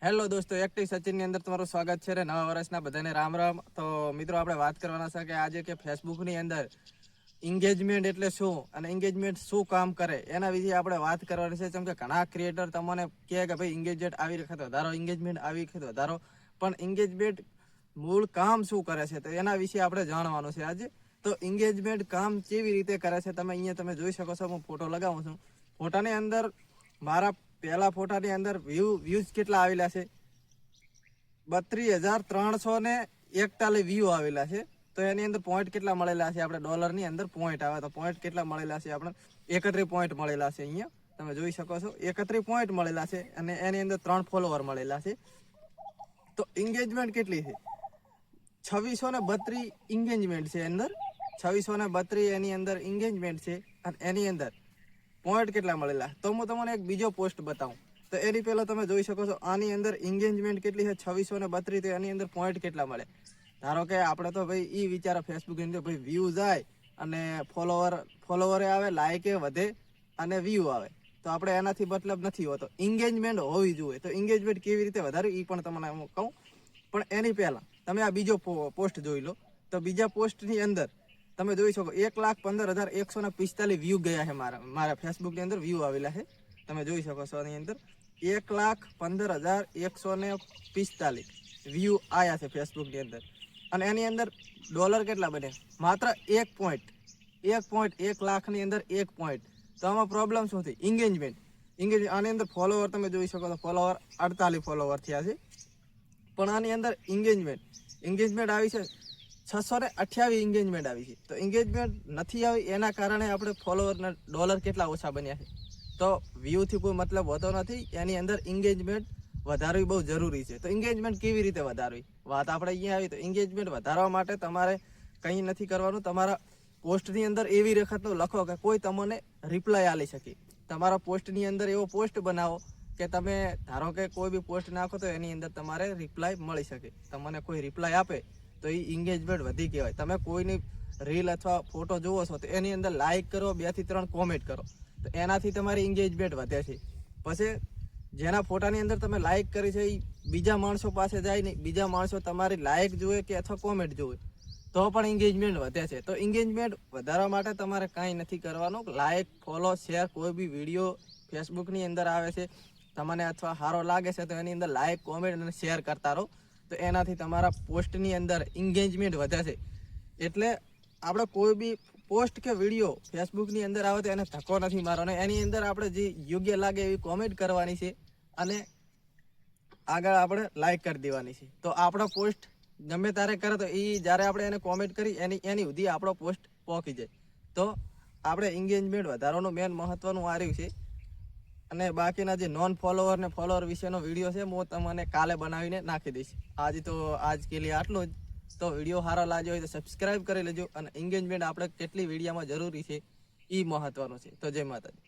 Hello દોસ્તો, active Sachin ની અંદર તમારું સ્વાગત છે. નવા વર્ષના બધાને રામ રામ. તો મિત્રો, આપણે વાત કરવાના છે કે આજે કે ફેસબુક ની અંદર એન્ગેજમેન્ટ એટલે શું અને એન્ગેજમેન્ટ શું કામ કરે એના વિશે આપણે વાત કરવાની છે. કેમ કે ઘણા ક્રિએટર તમને કહે કે ભાઈ એન્ગેજમેન્ટ આવી વખત વધારો, એન્ગેજમેન્ટ આવી વખત વધારો, પણ એન્ગેજમેન્ટ મૂળ કામ શું કરે છે તો એના વિશે આપણે જાણવાનું છે આજે. તો એન્ગેજમેન્ટ કામ કેવી રીતે કરે છે તમે અહીંયા તમે જોઈ શકો છો. હું ફોટો લગાવું છું. ફોટાની અંદર મારા પહેલા ફોટાની અંદર વ્યૂઝ કેટલા આવેલા છે? 32,341 વ્યૂ આવેલા છે. તો એની અંદર પોઈન્ટ કેટલા મળેલા છે? આપણે ડોલરની અંદર પોઈન્ટ આવે તો પોઈન્ટ કેટલા મળેલા છે? આપણે 31 પોઈન્ટ મળેલા છે. અહીંયા તમે જોઈ શકો છો 31 પોઈન્ટ મળેલા છે અને એની અંદર 3 ફોલોવર મળેલા છે. તો એન્ગેજમેન્ટ કેટલી છે? 2632 એન્ગેજમેન્ટ છે. અંદર 2632 એની અંદર એન્ગેજમેન્ટ છે અને એની અંદર પોઈન્ટ કેટલા મળેલા. તો હું તમને એક બીજો પોસ્ટ બતાવું. તો એની પહેલા તમે જોઈ શકો છો આની અંદર એન્ગેજમેન્ટ કેટલી છે 2632. તો એની અંદર પોઈન્ટ કેટલા મળે. ધારો કે આપણે તો ભાઈ એ વિચારો ફેસબુક ની અંદર ભાઈ વ્યૂ જાય અને ફોલોવરે આવે, લાઈકે વધે અને વ્યૂ આવે. તો આપણે એનાથી મતલબ નથી હોતો, એન્ગેજમેન્ટ હોવી જોઈએ. તો એન્ગેજમેન્ટ કેવી રીતે વધારવી એ પણ તમને હું કહું. પણ એની પહેલા તમે આ બીજો પોસ્ટ જોઈ લો. તો બીજા પોસ્ટની અંદર તમે જોઈ શકો 1,15,145 વ્યૂ ગયા છે. મારા ફેસબુકની અંદર વ્યૂ આવેલા છે. તમે જોઈ શકો છો આની અંદર 1,15,145 વ્યૂ આવ્યા છે ફેસબુકની અંદર. અને એની અંદર ડોલર કેટલા બને? માત્ર 1 પોઈન્ટ. 1 લાખની અંદર 1 પોઈન્ટ. તો આમાં પ્રોબ્લેમ શું થઈ? એન્ગેજમેન્ટ. આની અંદર ફોલોવર તમે જોઈ શકો તો ફોલોવર 48 ફોલોવર થયા છે. પણ આની અંદર એન્ગેજમેન્ટ આવી છે 628 એન્ગેજમેન્ટ આવી છે. તો એન્ગેજમેન્ટ નથી આવી એના કારણે આપણે ફોલોવરના ડોલર કેટલા ઓછા બન્યા છે. તો વ્યૂથી કોઈ મતલબ હોતો નથી. એની અંદર એન્ગેજમેન્ટ વધારવી બહુ જરૂરી છે. તો એન્ગેજમેન્ટ કેવી રીતે વધારવી વાત આપણે અહીંયા આવી. તો એન્ગેજમેન્ટ વધારવા માટે તમારે કંઈ નથી કરવાનું. તમારા પોસ્ટની અંદર એવી વખતનું લખો કે કોઈ તમને રિપ્લાય આપી શકે. તમારા પોસ્ટની અંદર એવો પોસ્ટ બનાવો કે તમે ધારો કે કોઈ બી પોસ્ટ નાખો તો એની અંદર તમારે રિપ્લાય મળી શકે. તમને કોઈ રિપ્લાય આપે તો એ એન્ગેજમેન્ટ વધી કહેવાય. તમે કોઈની રીલ અથવા ફોટો જોવો છો તો એની અંદર લાઇક કરો, 2 થી 3 કોમેન્ટ કરો તો એનાથી તમારી એન્ગેજમેન્ટ વધે છે. પછી જેના ફોટાની અંદર તમે લાઇક કરી છે એ બીજા માણસો પાસે જાય નહીં, બીજા માણસો તમારી લાઇક જોવે કે અથવા કોમેન્ટ જોવે તો પણ એન્ગેજમેન્ટ વધે છે. તો એન્ગેજમેન્ટ વધારવા માટે તમારે કાંઈ નથી કરવાનું. લાઇક, ફોલો, શેર, કોઈ બી વિડીયો ફેસબુકની અંદર આવે છે તમને અથવા સારો લાગે છે તો એની અંદર લાઇક, કોમેન્ટ અને શેર કરતા રહો. તો એનાથી તમારા પોસ્ટની અંદર એન્ગેજમેન્ટ વધે છે. એટલે આપણે કોઈ બી પોસ્ટ કે વિડીયો ફેસબુકની અંદર આવે તો એને ધક્કો નથી મારવાનો. એની અંદર આપણે જે યોગ્ય લાગે એવી કોમેન્ટ કરવાની છે અને આગળ આપણે લાઇક કરી દેવાની છે. તો આપણો પોસ્ટ ગમે ત્યારે કરે તો એ જ્યારે આપણે એને કોમેન્ટ કરી એની સુધી આપણો પોસ્ટ પહોંચી જાય. તો આપણે એન્ગેજમેન્ટ વધારવાનું મેન મહત્વનું આ રહ્યું છે. અને બાકીના જે નોન ફોલોવર ને ફોલોવર વિશેનો વિડીયો છે હું તમને કાલે બનાવીને નાખી દઈશ. આજ કે લીએ આટલું જ. તો વિડીયો સારો લાગ્યો હોય તો સબસ્ક્રાઈબ કરી લેજો. અને એન્ગેજમેન્ટ આપણે કેટલી વિડીયોમાં જરૂરી છે એ મહત્વનું છે. તો જય માતાજી.